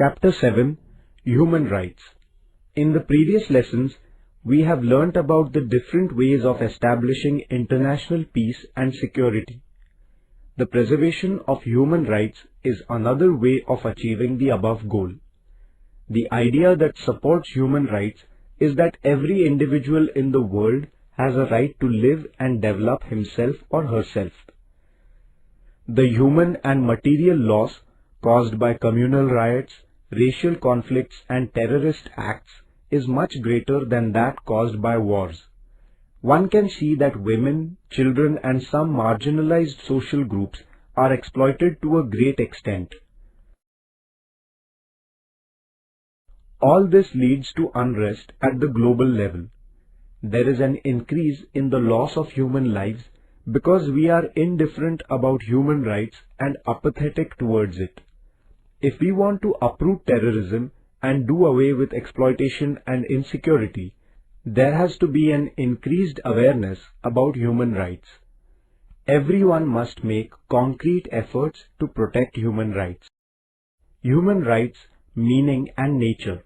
Chapter 7, Human Rights. In the previous lessons, we have learnt about the different ways of establishing international peace and security. The preservation of human rights is another way of achieving the above goal. The idea that supports human rights is that every individual in the world has a right to live and develop himself or herself. The human and material loss caused by communal riots, racial conflicts and terrorist acts is much greater than that caused by wars. One can see that women, children and some marginalized social groups are exploited to a great extent. All this leads to unrest at the global level. There is an increase in the loss of human lives because we are indifferent about human rights and apathetic towards it. If we want to uproot terrorism and do away with exploitation and insecurity, there has to be an increased awareness about human rights. Everyone must make concrete efforts to protect human rights. Human rights, meaning and nature.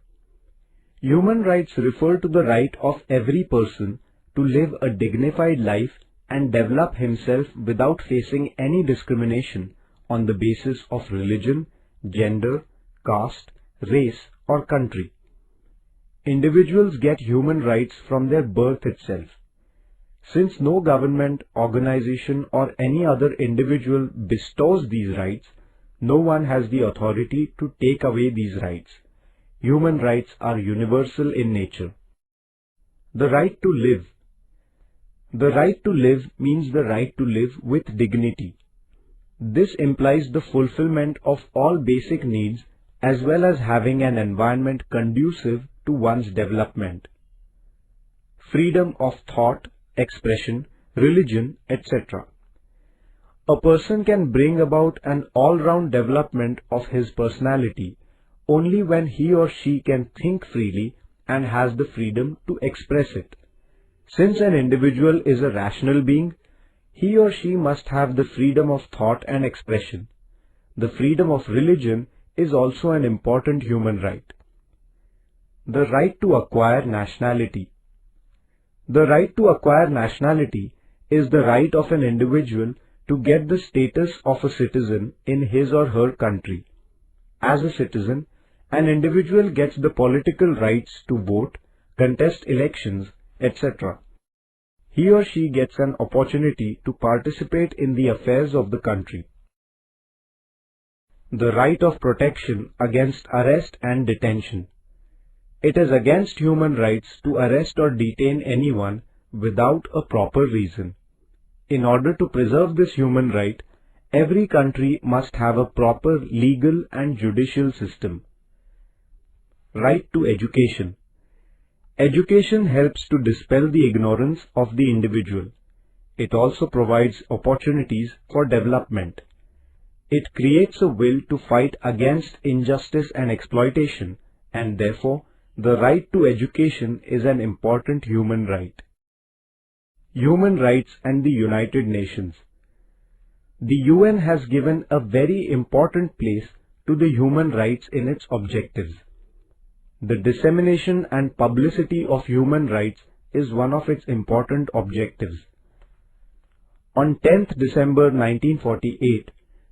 Human rights refer to the right of every person to live a dignified life and develop himself without facing any discrimination on the basis of religion, gender, caste, race or country. Individuals get human rights from their birth itself. Since no government, organization or any other individual bestows these rights, no one has the authority to take away these rights. Human rights are universal in nature. The right to live. The right to live means the right to live with dignity. This implies the fulfillment of all basic needs as well as having an environment conducive to one's development. Freedom of thought, expression, religion, etc. A person can bring about an all-round development of his personality only when he or she can think freely and has the freedom to express it. Since an individual is a rational being, he or she must have the freedom of thought and expression. The freedom of religion is also an important human right. The right to acquire nationality. The right to acquire nationality is the right of an individual to get the status of a citizen in his or her country. As a citizen, an individual gets the political rights to vote, contest elections, etc. He or she gets an opportunity to participate in the affairs of the country. The right of protection against arrest and detention. It is against human rights to arrest or detain anyone without a proper reason. In order to preserve this human right, every country must have a proper legal and judicial system. Right to education. Education helps to dispel the ignorance of the individual. It also provides opportunities for development. It creates a will to fight against injustice and exploitation, and therefore, the right to education is an important human right. Human rights and the United Nations. The UN has given a very important place to the human rights in its objectives. The dissemination and publicity of human rights is one of its important objectives. On 10th December 1948,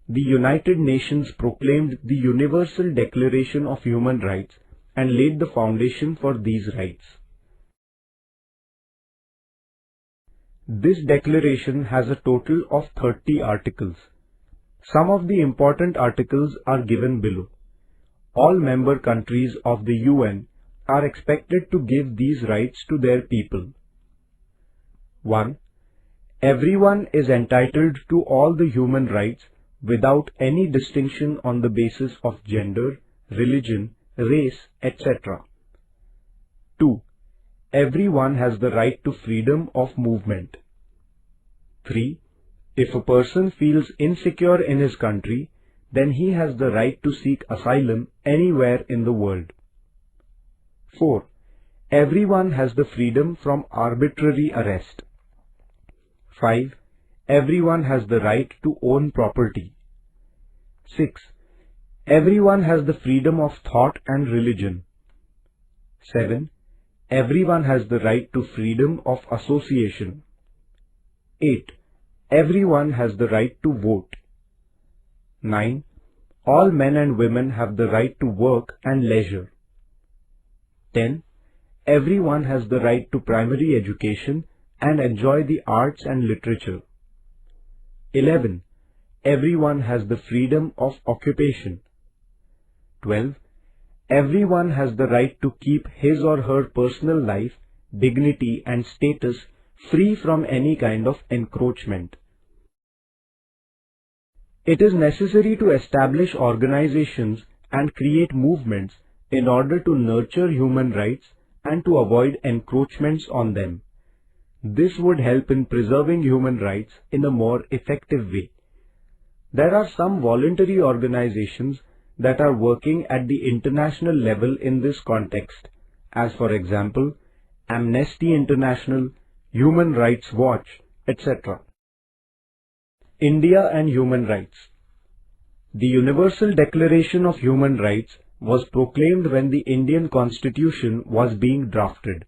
the United Nations proclaimed the Universal Declaration of Human Rights and laid the foundation for these rights. This declaration has a total of 30 articles. Some of the important articles are given below. All member countries of the UN are expected to give these rights to their people. 1. Everyone is entitled to all the human rights without any distinction on the basis of gender, religion, race, etc. 2. Everyone has the right to freedom of movement. 3. If a person feels insecure in his country, then he has the right to seek asylum anywhere in the world. 4. Everyone has the freedom from arbitrary arrest. 5. Everyone has the right to own property. 6. Everyone has the freedom of thought and religion. 7. Everyone has the right to freedom of association. 8. Everyone has the right to vote. 9. All men and women have the right to work and leisure. 10. Everyone has the right to primary education and enjoy the arts and literature. 11. Everyone has the freedom of occupation. 12. Everyone has the right to keep his or her personal life, dignity and status free from any kind of encroachment. It is necessary to establish organizations and create movements in order to nurture human rights and to avoid encroachments on them. This would help in preserving human rights in a more effective way. There are some voluntary organizations that are working at the international level in this context, as for example, Amnesty International, Human Rights Watch, etc. India and human rights. The Universal Declaration of Human Rights was proclaimed when the Indian Constitution was being drafted.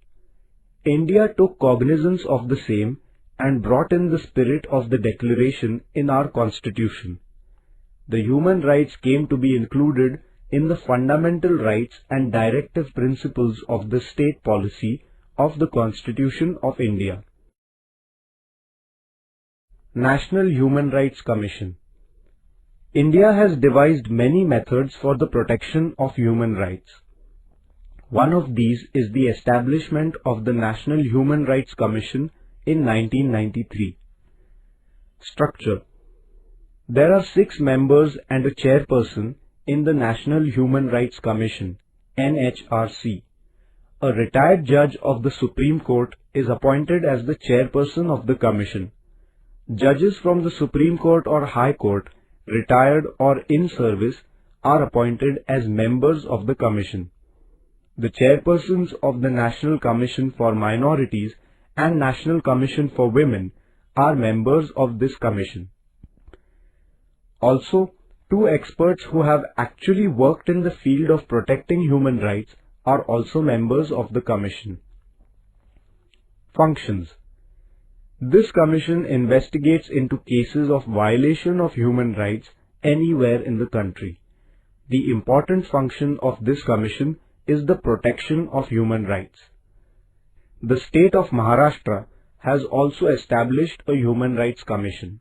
India took cognizance of the same and brought in the spirit of the declaration in our Constitution. The human rights came to be included in the fundamental rights and directive principles of the state policy of the Constitution of India. National Human Rights Commission. India has devised many methods for the protection of human rights. One of these is the establishment of the National Human Rights Commission in 1993. Structure. There are 6 members and a chairperson in the National Human Rights Commission, NHRC. A retired judge of the Supreme Court is appointed as the chairperson of the commission. Judges from the Supreme Court or High Court, retired or in service, are appointed as members of the commission. The chairpersons of the National Commission for Minorities and National Commission for Women are members of this commission. Also, 2 experts who have actually worked in the field of protecting human rights are also members of the commission. Functions. This commission investigates into cases of violation of human rights anywhere in the country. The important function of this commission is the protection of human rights. The state of Maharashtra has also established a Human Rights Commission.